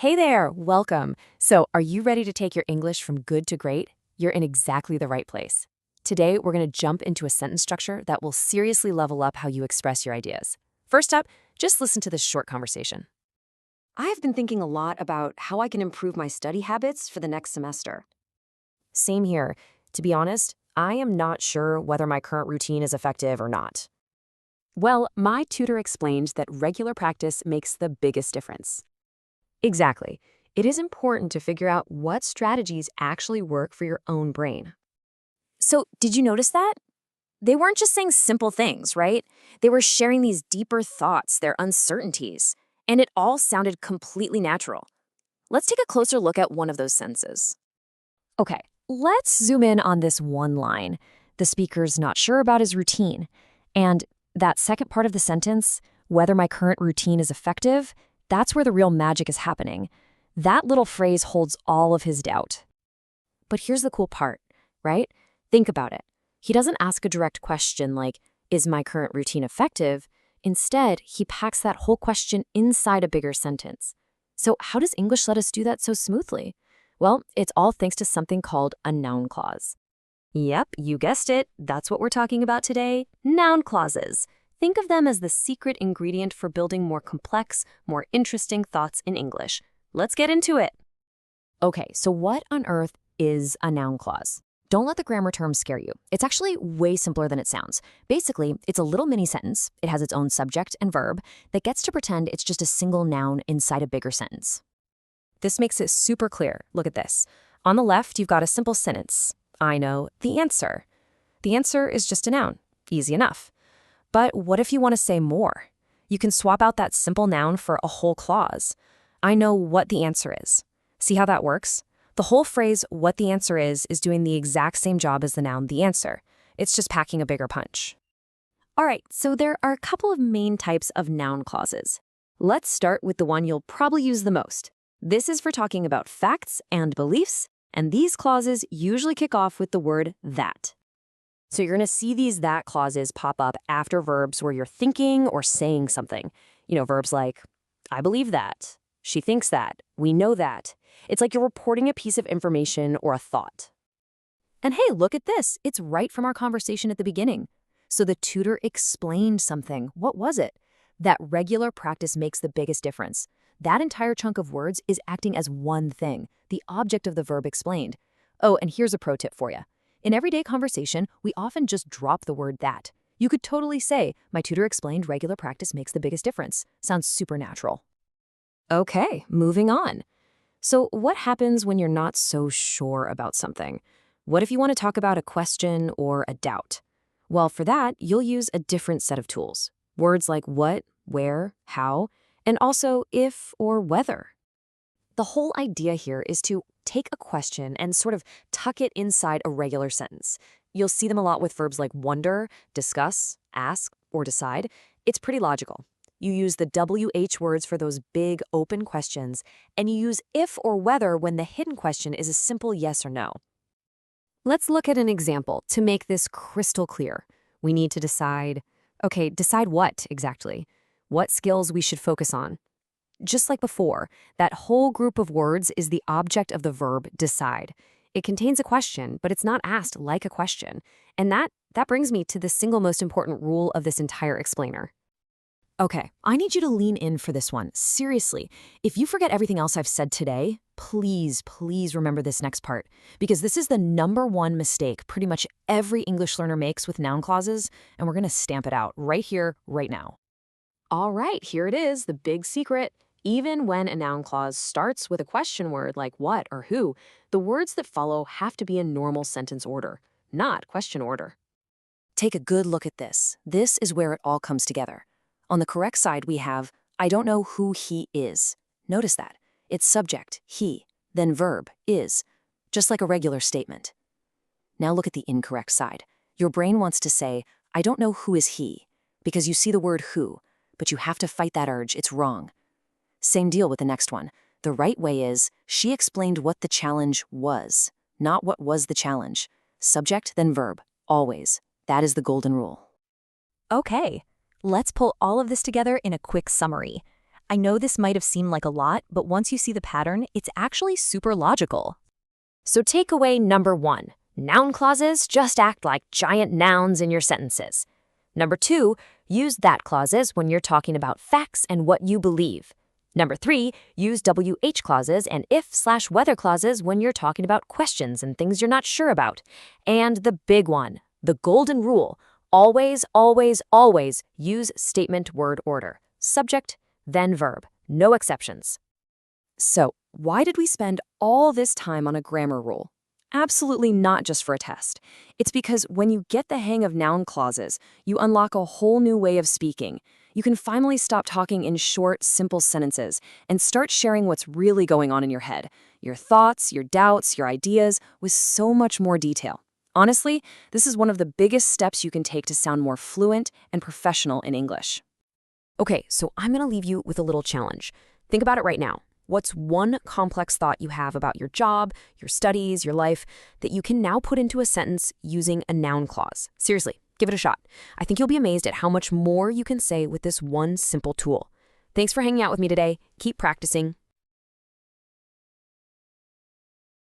Hey there, welcome. So, are you ready to take your English from good to great? You're in exactly the right place. Today, we're going to jump into a sentence structure that will seriously level up how you express your ideas. First up, just listen to this short conversation. I've been thinking a lot about how I can improve my study habits for the next semester. Same here. To be honest, I am not sure whether my current routine is effective or not. Well, my tutor explained that regular practice makes the biggest difference. Exactly. It is important to figure out what strategies actually work for your own brain. So, did you notice that? They weren't just saying simple things, right? They were sharing these deeper thoughts, their uncertainties, and it all sounded completely natural. Let's take a closer look at one of those sentences. Okay, let's zoom in on this one line. The speaker's not sure about his routine. And that second part of the sentence, whether my current routine is effective, that's where the real magic is happening. That little phrase holds all of his doubt. But here's the cool part, right? Think about it. He doesn't ask a direct question like, is my current routine effective? Instead, he packs that whole question inside a bigger sentence. So how does English let us do that so smoothly? Well, it's all thanks to something called a noun clause. Yep, you guessed it. That's what we're talking about today, noun clauses. Think of them as the secret ingredient for building more complex, more interesting thoughts in English. Let's get into it. Okay, so what on earth is a noun clause? Don't let the grammar term scare you. It's actually way simpler than it sounds. Basically, it's a little mini sentence. It has its own subject and verb that gets to pretend it's just a single noun inside a bigger sentence. This makes it super clear. Look at this. On the left, you've got a simple sentence. I know the answer. The answer is just a noun. Easy enough. But what if you want to say more? You can swap out that simple noun for a whole clause. I know what the answer is. See how that works? The whole phrase, what the answer is doing the exact same job as the noun, the answer. It's just packing a bigger punch. All right, so there are a couple of main types of noun clauses. Let's start with the one you'll probably use the most. This is for talking about facts and beliefs, and these clauses usually kick off with the word that. So you're going to see these that clauses pop up after verbs where you're thinking or saying something. Verbs like, I believe that, she thinks that, we know that. It's like you're reporting a piece of information or a thought. And hey, look at this. It's right from our conversation at the beginning. So the tutor explained something. What was it? That regular practice makes the biggest difference. That entire chunk of words is acting as one thing, the object of the verb explained. Oh, and here's a pro tip for you. In everyday conversation, we often just drop the word that. You could totally say, my tutor explained regular practice makes the biggest difference. Sounds supernatural. Okay, moving on. So what happens when you're not so sure about something? What if you want to talk about a question or a doubt? Well, for that, you'll use a different set of tools. Words like what, where, how, and also if or whether. The whole idea here is to take a question and sort of tuck it inside a regular sentence. You'll see them a lot with verbs like wonder, discuss, ask, or decide. It's pretty logical. You use the WH words for those big open questions, and you use if or whether when the hidden question is a simple yes or no. Let's look at an example to make this crystal clear. We need to decide, okay, decide what exactly? What skills we should focus on? Just like before, that whole group of words is the object of the verb decide. It contains a question, but it's not asked like a question. And that brings me to the single most important rule of this entire explainer. Okay, I need you to lean in for this one. Seriously, if you forget everything else I've said today, please remember this next part, because this is the #1 mistake pretty much every English learner makes with noun clauses, and we're going to stamp it out right here, right now. All right, here it is, the big secret. Even when a noun clause starts with a question word like what or who, the words that follow have to be in normal sentence order, not question order. Take a good look at this. This is where it all comes together. On the correct side, we have, I don't know who he is. Notice that. It's subject, he, then verb, is, just like a regular statement. Now look at the incorrect side. Your brain wants to say, I don't know who is he, because you see the word who, but you have to fight that urge. It's wrong. Same deal with the next one. The right way is, she explained what the challenge was, not what was the challenge. Subject, then verb, always. That is the golden rule. Okay, let's pull all of this together in a quick summary. I know this might have seemed like a lot, but once you see the pattern, it's actually super logical. So takeaway number 1, noun clauses just act like giant nouns in your sentences. Number 2, use that clauses when you're talking about facts and what you believe. Number 3, use WH clauses and if/whether clauses when you're talking about questions and things you're not sure about. And the big one, the golden rule, always, always, always use statement word order. Subject, then verb. No exceptions. So, why did we spend all this time on a grammar rule? Absolutely not just for a test. It's because when you get the hang of noun clauses, you unlock a whole new way of speaking. You can finally stop talking in short, simple sentences and start sharing what's really going on in your head, your thoughts, your doubts, your ideas, with so much more detail. Honestly, this is one of the biggest steps you can take to sound more fluent and professional in English. Okay, so I'm going to leave you with a little challenge. Think about it right now. What's one complex thought you have about your job, your studies, your life, that you can now put into a sentence using a noun clause? Seriously, give it a shot. I think you'll be amazed at how much more you can say with this one simple tool. Thanks for hanging out with me today. Keep practicing.